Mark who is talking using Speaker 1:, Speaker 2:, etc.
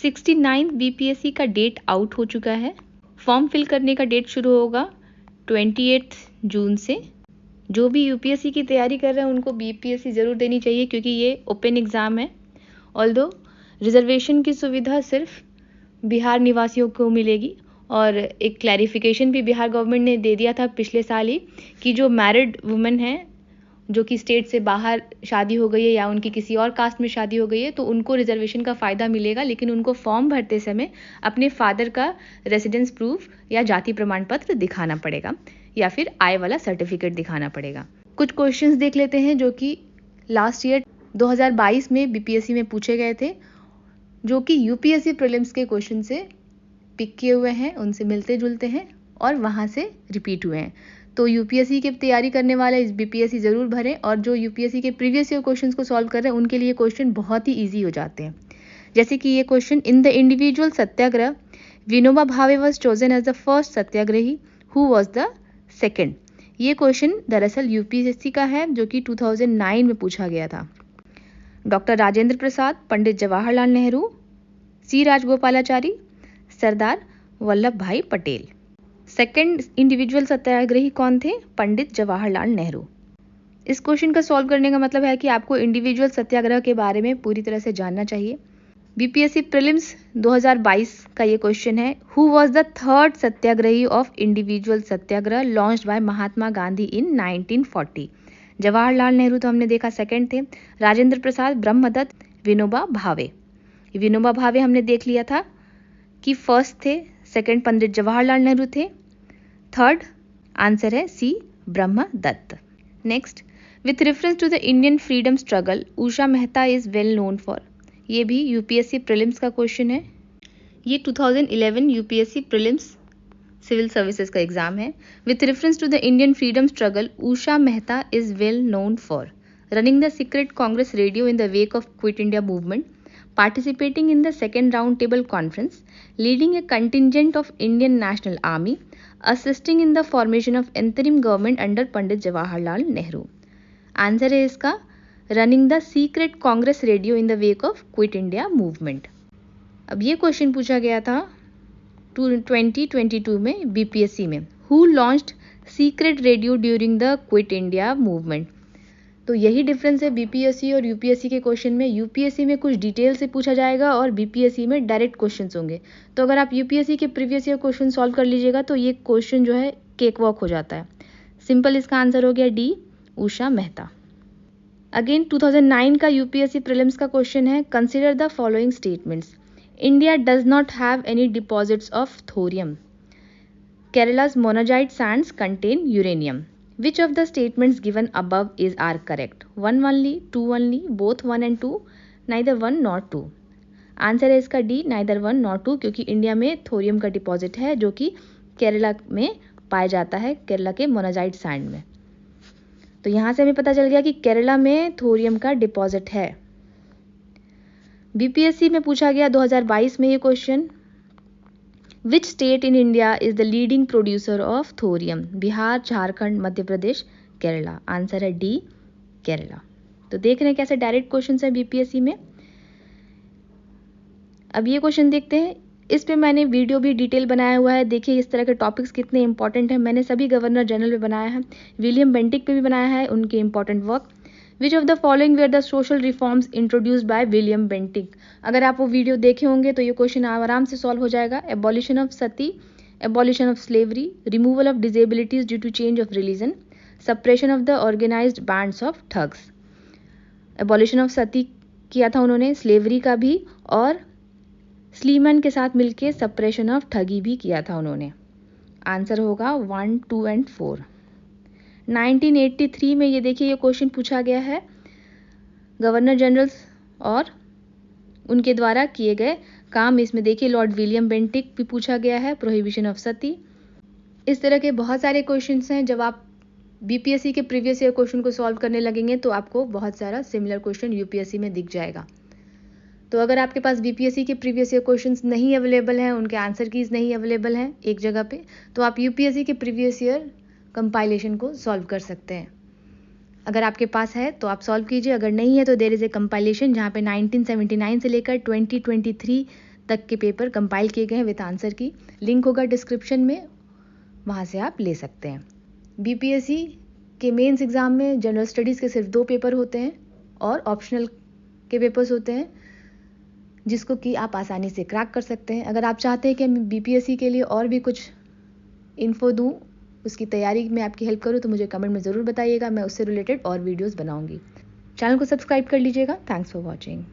Speaker 1: 69 BPSC का date out हो चुका है। फॉर्म फिल करने का डेट शुरू होगा 28 जून से। जो भी यूपीएससी की तैयारी कर रहे हैं उनको बीपीएससी ज़रूर देनी चाहिए, क्योंकि ये ओपन एग्ज़ाम है। ऑल्दो रिजर्वेशन की सुविधा सिर्फ बिहार निवासियों को मिलेगी, और एक क्लैरिफिकेशन भी बिहार गवर्नमेंट ने दे दिया था पिछले साल ही कि जो मैरिड वुमेन हैं, जो कि स्टेट से बाहर शादी हो गई है या उनकी किसी और कास्ट में शादी हो गई है, तो उनको रिजर्वेशन का फ़ायदा मिलेगा, लेकिन उनको फॉर्म भरते समय अपने फादर का रेसिडेंस प्रूफ या जाति प्रमाण पत्र दिखाना पड़ेगा, या फिर आय वाला सर्टिफिकेट दिखाना पड़ेगा। कुछ क्वेश्चंस देख लेते हैं जो कि लास्ट ईयर 2022 में बीपीएससी में पूछे गए थे, जो कि यूपीएससी प्रीलिम्स के क्वेश्चन से पिक किए हुए हैं, उनसे मिलते जुलते हैं और वहाँ से रिपीट हुए हैं। तो यूपीएससी की तैयारी करने वाले इस बीपीएससी ज़रूर भरें, और जो यूपीएससी के प्रीवियस ईयर क्वेश्चंस को सॉल्व कर रहे हैं उनके लिए क्वेश्चन बहुत ही ईजी हो जाते हैं। जैसे कि ये question, in the individual satyagraha Vinoba Bhave was chosen as the first satyagrahi, who was the second. ये क्वेश्चन दरअसल यूपीएससी का है, जो कि 2009 में पूछा गया था। Doctor Rajendra Prasad, Pandit Jawaharlal Nehru, C Rajagopalachari, Sardar Vallabhbhai Patel. Second individual सत्याग्रही कौन थे? पंडित जवाहरलाल नेहरू। इस क्वेश्चन का सॉल्व करने का मतलब है कि आपको इंडिविजुअल सत्याग्रह के बारे में पूरी तरह से जानना चाहिए। बीपीएससी प्रीलिम्स 2022 का ये क्वेश्चन है, who was the third satyagrahi of individual satyagraha launched by Mahatma Gandhi in 1940। Jawaharlal Nehru तो हमने देखा सेकंड थे, राजेंद्र प्रसाद, ब्रह्मदत्त, विनोबा भावे। विनोबा भावे हमने देख लिया था कि फर्स्ट थे, सेकंड पंडित जवाहरलाल नेहरू थे, थर्ड आंसर है C Brahmadatt. Next, with reference to the Indian freedom struggle Usha Mehta is well known for. ये भी यूपीएससी प्रीलिम्स का क्वेश्चन है। ये 2011 यूपीएससी प्रीलिम्स सिविल सर्विसेज का एग्जाम है। With reference to the Indian freedom struggle Usha Mehta is well known for running the secret Congress radio in the wake of quit India movement, participating in the second round table conference, leading a contingent of Indian National Army, assisting in the formation of interim government under Pandit Jawaharlal Nehru. Answer है इसका running the secret Congress radio in the wake of quit India movement. अब ये question पूछा गया था 2022 में BPSC में, who launched secret radio during the quit India movement. तो यही डिफरेंस है बीपीएससी और यूपीएससी के क्वेश्चन में। यूपीएससी में कुछ डिटेल से पूछा जाएगा और बीपीएससी में डायरेक्ट क्वेश्चंस होंगे। तो अगर आप यूपीएससी के प्रीवियस ईयर क्वेश्चन सॉल्व कर लीजिएगा तो ये क्वेश्चन जो है केक वॉक हो जाता है। सिंपल इसका आंसर हो गया डी, उषा मेहता। अगेन 2009 का यूपीएससी प्रीलिम्स का क्वेश्चन है, consider the following statements. India does not have any deposits of thorium, Kerala's monazite sands contain uranium. Which of the statements given above are correct? 1 only, 2 only, both 1 and 2, neither 1 nor 2. Answer है इसका D, neither 1 nor 2, क्योंकि India में thorium का deposit है जो कि केरला में पाया जाता है, केरला के मोनाजाइट सैंड में। तो यहाँ से हमें पता चल गया कि केरला में थोरियम का डिपॉजिट है। बीपीएससी में पूछा गया 2022 में ये question, which state in India is the leading producer of thorium? Bihar, Jharkhand, Madhya Pradesh, Kerala. Answer है डी, केरला। तो देख रहे हैं कैसे डायरेक्ट क्वेश्चन है बीपीएससी में। अब ये क्वेश्चन देखते हैं, इस पे मैंने वीडियो भी डिटेल बनाया हुआ है। देखिए इस तरह के टॉपिक्स कितने इंपॉर्टेंट हैं। मैंने सभी गवर्नर जनरल पे बनाया है, विलियम बेंटिक पे भी बनाया है, उनके important work. Which of the following were the social reforms introduced by William Bentinck. अगर आप वो वीडियो देखे होंगे तो ये क्वेश्चन आराम से सॉल्व हो जाएगा। Abolition of sati, abolition of slavery, removal of disabilities due to change of religion, suppression of the organised bands of thugs. Abolition of sati किया था उन्होंने, स्लेवरी का भी, और स्लीमैन के साथ मिलके सप्रेशन ऑफ ठगी भी किया था उन्होंने। आंसर होगा 1, 2 एंड 4। 1983 में ये देखिए ये क्वेश्चन पूछा गया है, गवर्नर जनरल्स और उनके द्वारा किए गए काम। इसमें देखिए लॉर्ड विलियम बेंटिक भी पूछा गया है, प्रोहिबिशन ऑफ सती। इस तरह के बहुत सारे क्वेश्चंस हैं। जब आप बीपीएससी के प्रीवियस ईयर क्वेश्चन को सॉल्व करने लगेंगे तो आपको बहुत सारा सिमिलर क्वेश्चन यूपीएससी में दिख जाएगा। तो अगर आपके पास बीपीएससी के प्रीवियस ईयर क्वेश्चंस नहीं अवेलेबल हैं, उनके आंसर कीज नहीं अवेलेबल हैं एक जगह पे, तो आप यूपीएससी के प्रीवियस ईयर कंपाइलेशन को सॉल्व कर सकते हैं। अगर आपके पास है तो आप सॉल्व कीजिए, अगर नहीं है तो देयर इज़ ए कंपाइलेशन जहाँ पे 1979 से लेकर 2023 तक के पेपर कंपाइल किए गए हैं विद आंसर की। लिंक होगा डिस्क्रिप्शन में, वहाँ से आप ले सकते हैं। बीपीएससी के मेंस एग्ज़ाम में जनरल स्टडीज़ के सिर्फ 2 पेपर होते हैं और ऑप्शनल के पेपर्स होते हैं, जिसको कि आप आसानी से क्रैक कर सकते हैं। अगर आप चाहते हैं कि मैं बीपीएससी के लिए और भी कुछ इन्फो दूँ, उसकी तैयारी में आपकी हेल्प करूँ, तो मुझे कमेंट में ज़रूर बताइएगा, मैं उससे रिलेटेड और वीडियोज़ बनाऊँगी। चैनल को सब्सक्राइब कर लीजिएगा। Thanks for watching.